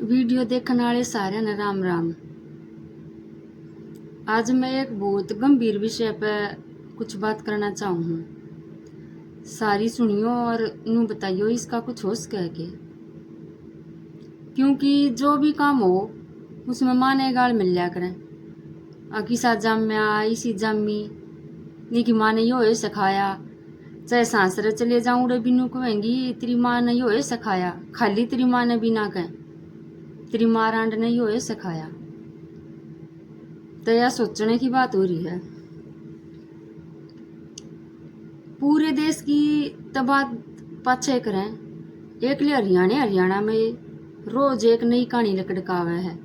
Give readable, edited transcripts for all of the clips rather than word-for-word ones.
Video देखने वाले सारे ने राम राम। आज मैं एक बहुत गंभीर विषय पर कुछ बात करना चाहूँ। सारी सुनियो और नू बताइयो इसका कुछ होश कह के, क्योंकि जो भी काम हो उसमें माने गाल मिल लिया करें। किसा जाम्या इसी जामी नी की माँ ने यो सिखाया, चाहे सांसरे चले जाऊँ उड़े बिनू कहेंगी तेरी माँ ने यो सिखाया, खाली तेरी माँ ने भी ना कहें तेरी माँ रांड ने यो सिखाया। तो यह सोचने की बात हो रही है। पूरे देश की तबाह पाछे करें, एक लिए हरियाणा में रोज एक नई कहानी लकड़कावे है।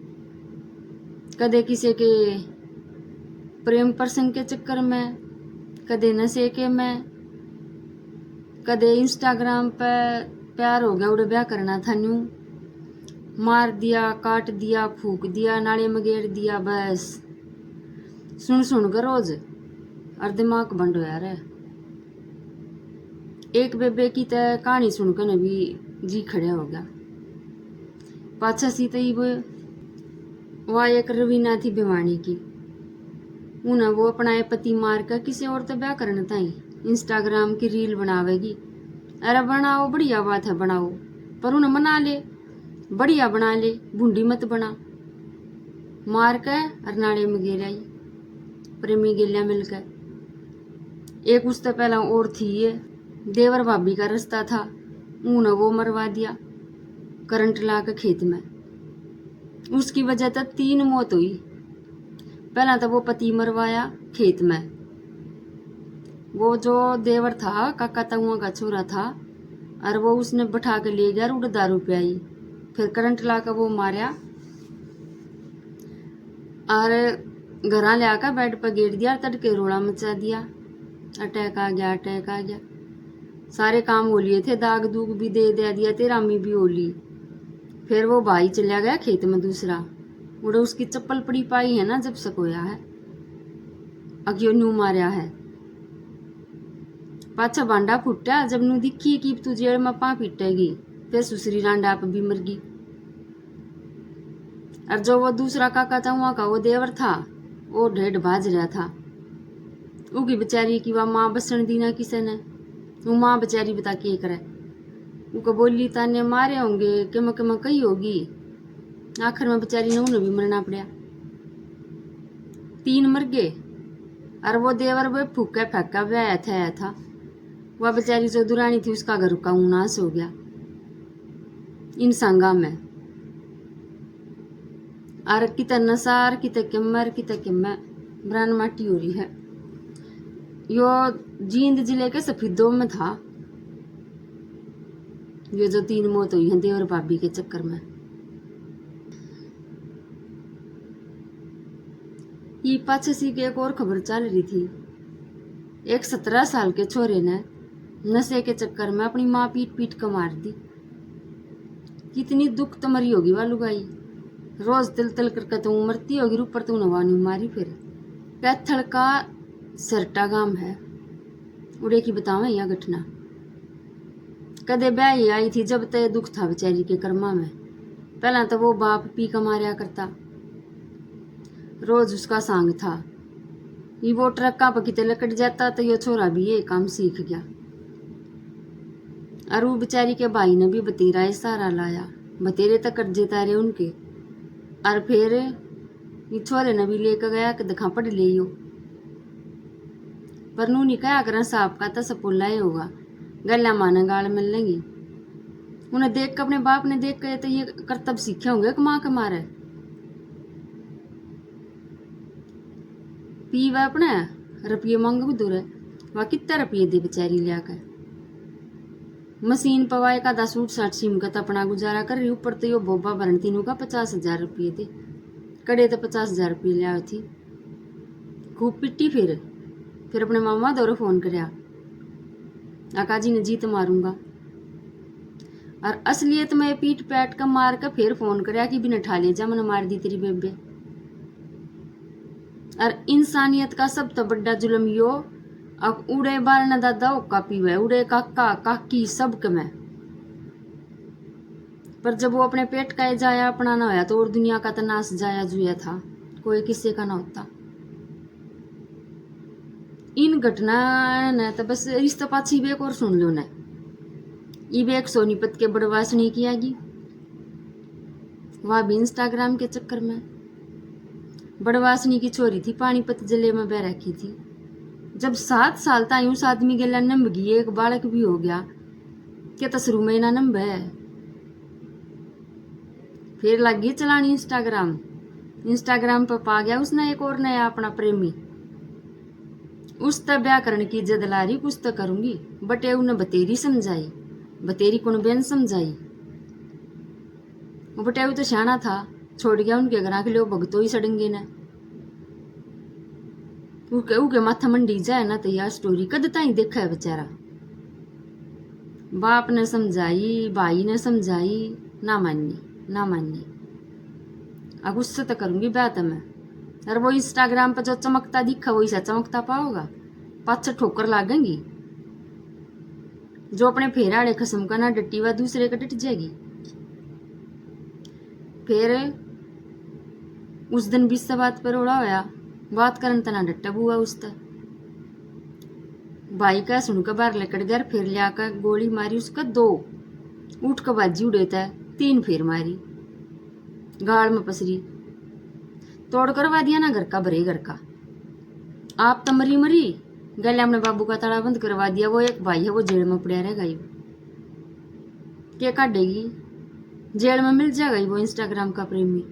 कदे किसी के प्रेम प्रसंग के चक्कर में, कदे नशे के में, कदे इंस्टाग्राम पे प्यार हो गया उड़े ब्याह करना था न्यू, मार दिया, काट दिया, फूक दिया, नाले में गेर दिया। बस सुन कर रोज और दिमाग बंद हो यार। एक बेबे की तो कहानी सुनकर भी जी खड़ा हो गया। पाछा सी तो वह एक रवीना थी भिवानी की, उन्हें वो अपना पति मार कर किसी और तो ब्याह करना था ही इंस्टाग्राम की रील बनावेगी। अरे बनाओ, बढ़िया बात है, बनाओ, पर उन्हें मना ले, बढ़िया बना ले, भूंडी मत बना। मार के और नाले में गिर आई प्रेमी गिलिया मिलकर। एक उससे पहला और थी ये देवर भाभी का रिश्ता था, उन्हें वो मरवा दिया करंट ला के खेत में। उसकी वजह से 3 मौत हुई। पहला तो वो पति मरवाया खेत में, वो जो देवर था काका तउआ का छोरा था, और वो उसने बैठा के ले गया, उड़ दारू पियाई, फिर करंट ला के वो मारा और घरा ले आकर बेड पर गिर दिया, तड़के रोड़ा मचा दिया। अटैक आ गया, अटैक आ गया। सारे काम हो लिए थे, दाग दूग भी दे दिया, तेरामी भी हो ली। फिर वो भाई चला गया खेत में दूसरा, उड़े उसकी चप्पल पड़ी पाई है ना, जब सकोया है अगियो नू मारिया है। पाछा भांडा फुटा, जब नू दिखी कि तू जेल में पा पीटेगी, फिर सुसरी रांडा आप भी मर गई। और जो वो दूसरा काका था वहां का वो देवर था, वो ढेड भाज रहा था। उगी बेचारी की वह माँ बसन दी ना किसी ने, वो माँ बेचारी बता के करे, उनको बोली ताने मारे होंगे कि कही होगी। आखिर में बेचारी ने उन्हें भी मरना पड़ा, 3 मर गए। और वो देवर वो फूका फेंका व्याया था। वह बेचारी जो दुरानी थी उसका घर का उनास हो गया इन संगा में। और कितना नसार कित किमर कित किम्मा ब्रान माटी हो रही है। यो जींद जिले के सफीदों में था, ये जो 3 मौत हुई है देवर भाभी के चक्कर में। ये पाछे सी की एक और खबर चल रही थी। एक 17 साल के छोरे ने नशे के चक्कर में अपनी माँ पीट पीट कर मार दी। कितनी दुख तो मरी होगी वालू गाई, रोज तिल तिल करके तो मरती होगी, ऊपर तो नवानी मारी। फिर कैथल का सरटा गांव है, उड़े की बतावे यह घटना। कदे ब्याह आई थी जब तय दुख था बेचारी के कर्मा में। पहला तो वो बाप पी का मारिया करता, रोज उसका सांग था। ये वो ट्रक्का पर किते लकड़ जाता तो ये छोरा भी ये काम सीख गया। और वो बेचारी के भाई ने भी बतेरा सहारा लाया, बतेरे तक कर्जे तारे उनके। और फिर ये छोरे ने भी लेकर गया कि दिखा पढ़ लियो, पर नू नहीं कहा कर सांप का तो सपोला ही होगा, गला माना गाल मिल लेंगी। उन्हें देख कर, अपने बाप ने देख कर तो ये कर्तव्य सीखे होंगे कि माँ के मारे पी वह अपने रुपये मांग भी दूर है। वह कितना रुपये दे बेचारी लिया कर, मशीन पवाए का 10 सूट 60 सीम का तो अपना गुजारा कर रही। ऊपर तो यो बोबा भरण तीनों का 50,000 रुपये थे, कड़े तो 50,000 रुपये लिया थी। खूब पिट्टी। फिर अपने मामा दौरे फोन कराया, आका जी ने जीत मारूंगा। और असलियत में पीट पैट का मार कर फिर फोन कराया कि बिना ठा ले जा, मैंने मार दी तेरी बेबे। और इंसानियत का सब तो बड़ा जुल्म यो, अब उड़े बार न दादा ओका पीवे, उड़े काका काकी सब में पर जब वो अपने पेट का जाया अपना ना होया तो और दुनिया का तो नाश जाया जुया था, कोई किसी का ना होता। इन घटना ने तो बस रिश्ता पाछी बेक और सुन लो न, बेक सोनीपत के बड़वासनी कियागी, वह भी इंस्टाग्राम के चक्कर में। बड़वासनी की छोरी थी, पानीपत जिले में बह रखी थी। जब 7 साल तक उस आदमी के लिए नंब गई, एक बालक भी हो गया, क्या तसरू में ना नंब है। फिर लग गई चलानी इंस्टाग्राम पर पा गया उसने एक और नया अपना प्रेमी। उस तक ब्याह करने की जद लारी, कुछ तो करूंगी, बटे उन्हें बतेरी समझाई, बतेरी कौन बेन समझाई। बटे वो तो सियाना था, छोड़ गया उनके घर के लिए भगतो ही सड़ेंगे न। उके माथा मंडी जाए ना तो यह स्टोरी कद ताई देखा है बेचारा। बाप ने समझाई, भाई ने समझाई, ना मानी। अब गुस्से तो करूंगी ब्याह तो मैं। और वो इंस्टाग्राम पर जो चमकता दिखा वही सा चमकता पाओगा, पाछे ठोकर लागेंगी। जो अपने फेरा आड़े खसम का ना डटी वह दूसरे का डट जाएगी। फिर उस दिन 20 बात पर रोड़ा होया, बात करन तना डट्टा बुआ उस तक भाई का सुनकर बाहर लेकर गया। फिर लिया कर गोली मारी उसका 2, उठ कर बाजी उड़ेता है, 3 फेर मारी, गाड़ में पसरी, तोड़ करवा दिया ना घर का भरे घर का। आप तो मरी गले हमने बाबू का ताला बंद करवा दिया। वो एक भाई है, वो जेल में पड़ा रहेगा, क्या काटेगी, जेल में मिल जाएगा वो इंस्टाग्राम का प्रेमी।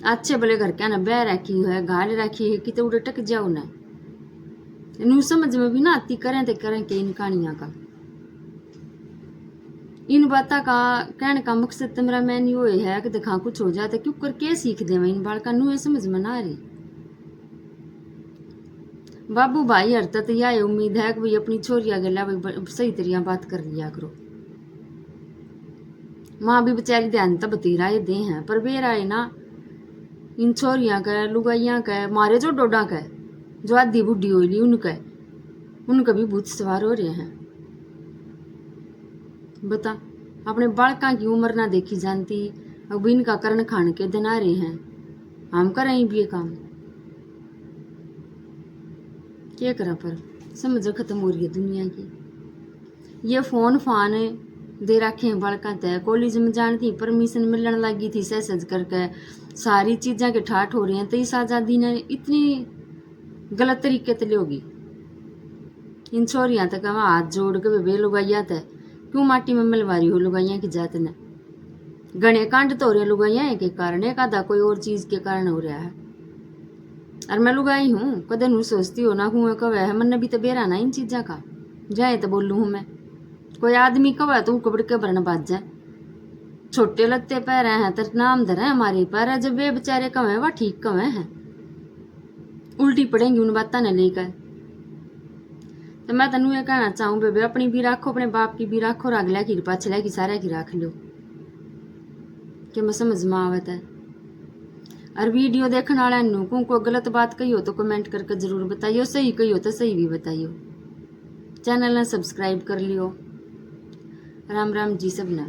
अच्छे भले घर क्या ना बह रखी है, घाल रखी है, कितने उड़े टक जाओ ना। नू समझ में भी ना आती, करें तो करें के इन कहानियां का। इन बातों का कहने का मकसद तो मेरा मैन यो है कि दिखा कुछ हो जाए तो क्यों कर के सीख दे इन बालका नू समझ में ना आ रही। बाबू भाई हरता तो यह उम्मीद है कि भाई अपनी छोरिया गला भाई सही तरीका बात कर लिया करो। माँ भी बेचारी ध्यान तो बतेरा ये दे हैं, पर बेरा है ना इन छोरिया का लुगाइया का मारे जो डोडा का जो आधी बुढ़ी होली उनका भी भूत सवार हो रहे हैं। बता, अपने बालका की उम्र ना देखी जानती, अब इनका करण खान के दिन आ रहे हैं, हम करें भी ये काम क्या करा। पर समझ खत्म हो रही है दुनिया की। ये फोन फान दे रखे हैं बालका तय, कॉलेज में जानती परमिशन मिलने लगी थी सज करके, सारी चीज़ें के ठाठ हो रही हैं। तो इस आज़ादी ने इतनी गलत तरीके से होगी। इन छोरियाँ तक हाथ जोड़ के वे लुगाइया तय क्यों माटी में मिलवारी हो लुगाइया की जात ने। घने कांड तो हो रहे लुगाइया के कारण, एक आधा कोई और चीज के कारण हो रहा है। और मैं लुगाई हूँ, कदे नू सोचती हो ना हूँ कवे है, मन भी तो बेरा ना इन चीजा का, जाए तो बोलू हूँ मैं। कोई आदमी कवे तो कबड़ के बरन बाज जाए, छोटे लगते पैर हैं तो नाम धरे हमारे पर, जब वे बेचारे कवे वह ठीक कवे हैं, उल्टी पड़ेंगी उन बातों ने लेकर। तो मैं तेन ये कहना चाहूँ बेबे, अपनी भी रखो, अपने बाप की भी रखो, और अगला की पाछला की सारे की रख लो, कि मैं समझ में आवत है। और वीडियो देखने वाला नू को गलत बात कही हो तो कमेंट करके जरूर बताइयो, सही कही हो तो सही भी बताइयो। चैनल ने सब्सक्राइब कर लियो। राम राम जी सबने।